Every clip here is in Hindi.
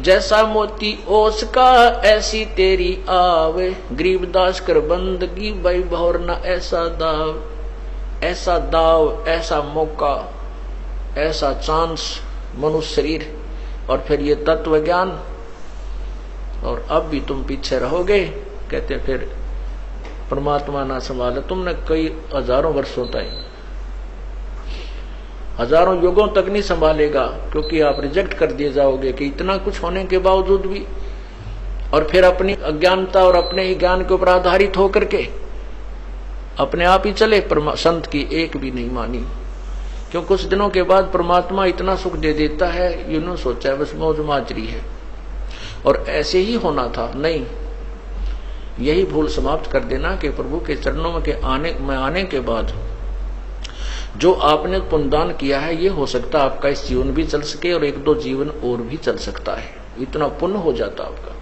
जैसा मोती ओस का ऐसी तेरी आवे, गरीबदास कर बंदगी भाई भौर न ऐसा दाव, ऐसा दाव, ऐसा मौका, ऐसा चांस मनुष्य शरीर और फिर ये तत्व ज्ञान, और अब भी तुम पीछे रहोगे। कहते फिर परमात्मा ना संभाले तुमने कई हजारों वर्षों तक, हजारों युगों तक नहीं संभालेगा, क्योंकि आप रिजेक्ट कर दिए जाओगे कि इतना कुछ होने के बावजूद भी, और फिर अपनी अज्ञानता और अपने ही ज्ञान के ऊपर आधारित होकर के अपने आप ही चले, संत की एक भी नहीं मानी। क्यों कुछ दिनों के बाद परमात्मा इतना सुख दे देता है, यूं सोचा है बस मौज माजरी है और ऐसे ही होना था। नहीं, यही भूल समाप्त कर देना कि प्रभु के चरणों में आने के बाद जो आपने पुण्यदान किया है, ये हो सकता है आपका इस जीवन भी चल सके और एक दो जीवन और भी चल सकता है, इतना पुण्य हो जाता आपका।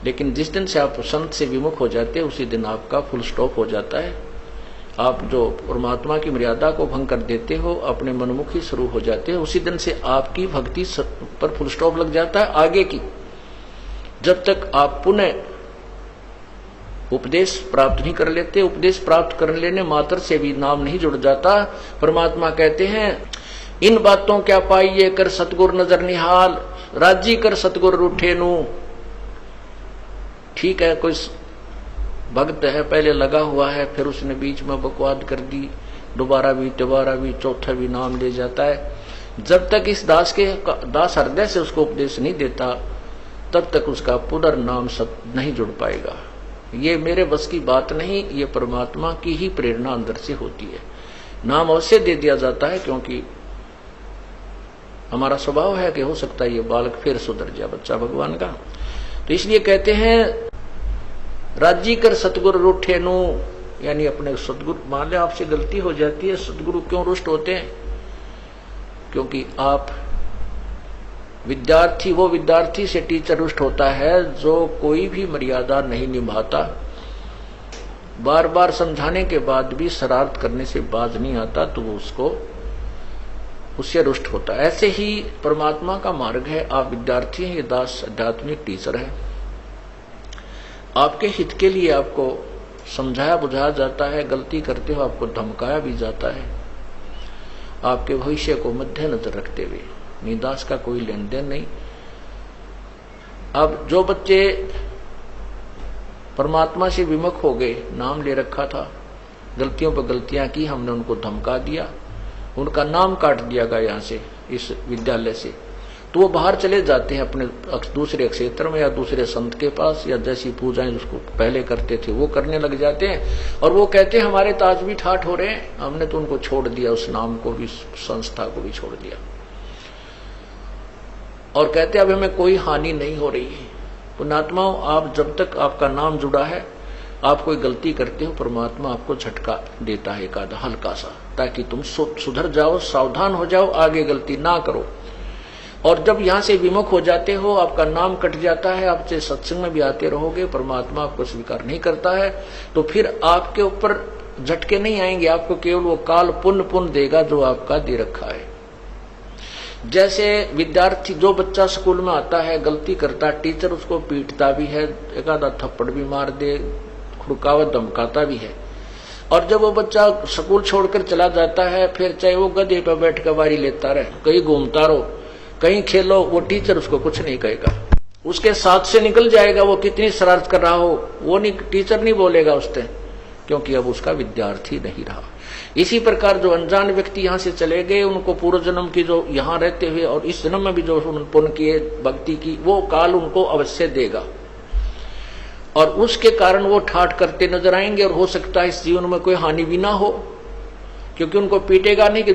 लेकिन जिस दिन से आप संत से विमुख हो जाते हैं उसी दिन आपका फुल स्टॉप हो जाता है। आप जो परमात्मा की मर्यादा को भंग कर देते हो, अपने मनमुखी शुरू हो जाते हो, उसी दिन से आपकी भक्ति पर फुल स्टॉप लग जाता है आगे की। जब तक आप पुनः उपदेश प्राप्त नहीं कर लेते, उपदेश प्राप्त कर लेने मात्र से भी नाम नहीं जुड़ जाता। परमात्मा कहते हैं इन बातों क्या पाइए कर सतगुर नजर निहाल, राजी कर सतगुर रूठे नू। ठीक है, कोई भक्त है पहले लगा हुआ है, फिर उसने बीच में बकवाद कर दी, दोबारा भी चौथा भी नाम ले जाता है। जब तक इस दास हृदय से उसको उपदेश नहीं देता तब तक उसका पुनर्नाम नहीं जुड़ पाएगा। ये मेरे बस की बात नहीं, ये परमात्मा की ही प्रेरणा अंदर से होती है। नाम अवश्य दे दिया जाता है क्योंकि हमारा स्वभाव है कि हो सकता है ये बालक फिर सुधर जाए, बच्चा भगवान का। तो इसलिए कहते हैं राजी कर सतगुरु रूठे नु, यानी अपने सतगुरु, मान ले आपसे गलती हो जाती है, सतगुरु क्यों रुष्ट होते हैं? क्योंकि आप विद्यार्थी, वो विद्यार्थी से टीचर रुष्ट होता है जो कोई भी मर्यादा नहीं निभाता, बार बार समझाने के बाद भी शरारत करने से बाज नहीं आता, तो वो उससे रुष्ट होता है। ऐसे ही परमात्मा का मार्ग है, आप विद्यार्थी हैं, ये दास आध्यात्मिक टीचर है। आपके हित के लिए आपको समझाया बुझाया जाता है, गलती करते हो आपको धमकाया भी जाता है, आपके भविष्य को मद्देनजर रखते हुए। निदास का कोई लेन देन नहीं। अब जो बच्चे परमात्मा से विमुख हो गए, नाम ले रखा था, गलतियों पर गलतियां की, हमने उनको धमका दिया, उनका नाम काट दिया गया यहां से, इस विद्यालय से, तो वो बाहर चले जाते हैं अपने दूसरे क्षेत्र में या दूसरे संत के पास, या जैसी पूजाएं उसको पहले करते थे वो करने लग जाते हैं। और वो कहते हैं हमारे ताज भी ठाठ हो रहे हैं, हमने तो उनको छोड़ दिया, उस नाम को भी, संस्था को भी छोड़ दिया, और कहते अब हमें कोई हानि नहीं हो रही है। पुण्यात्माओं, आप जब तक आपका नाम जुड़ा है, आप कोई गलती करते हो, परमात्मा आपको झटका देता है एक आधा हल्का सा, ताकि तुम सुधर जाओ, सावधान हो जाओ, आगे गलती ना करो। और जब यहां से विमुख हो जाते हो, आपका नाम कट जाता है, आप चाहे सत्संग में भी आते रहोगे, परमात्मा आपको स्वीकार नहीं करता है, तो फिर आपके ऊपर झटके नहीं आएंगे, आपको केवल वो काल पुण्य देगा जो आपका दे रखा है। जैसे विद्यार्थी, जो बच्चा स्कूल में आता है, गलती करता, टीचर उसको पीटता भी है, एक आधा थप्पड़ भी मार दे, खुड़कावत धमकाता भी है, और जब वो बच्चा स्कूल छोड़कर चला जाता है, फिर चाहे वो गधे पर बैठ कर बारी लेता रहे, कहीं घूमता रहो, कहीं खेलो, वो टीचर उसको कुछ नहीं कहेगा, उसके साथ से निकल जाएगा, वो कितनी शरारत कर रहा हो वो नहीं, टीचर नहीं बोलेगा उससे, क्योंकि अब उसका विद्यार्थी नहीं रहा। इसी प्रकार जो अनजान व्यक्ति यहाँ से चले गए, उनको पूर्व जन्म की जो यहाँ रहते हुए और इस जन्म में भी जो पुण्य किए, भक्ति की, वो काल उनको अवश्य देगा, और उसके कारण वो ठाठ करते नजर आएंगे, और हो सकता है इस जीवन में कोई हानि भी ना हो, क्योंकि उनको पीटेगा नहीं कि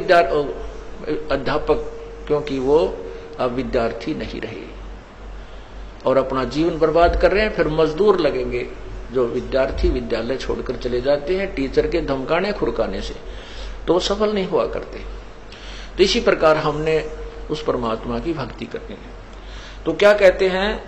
अध्यापक, क्योंकि वो अब विद्यार्थी नहीं रहे और अपना जीवन बर्बाद कर रहे हैं। फिर मजदूर लगेंगे जो विद्यार्थी विद्यालय छोड़कर चले जाते हैं टीचर के धमकाने खुरकाने से, तो वो सफल नहीं हुआ करते। तो इसी प्रकार हमने उस परमात्मा की भक्ति करनी है। तो क्या कहते हैं,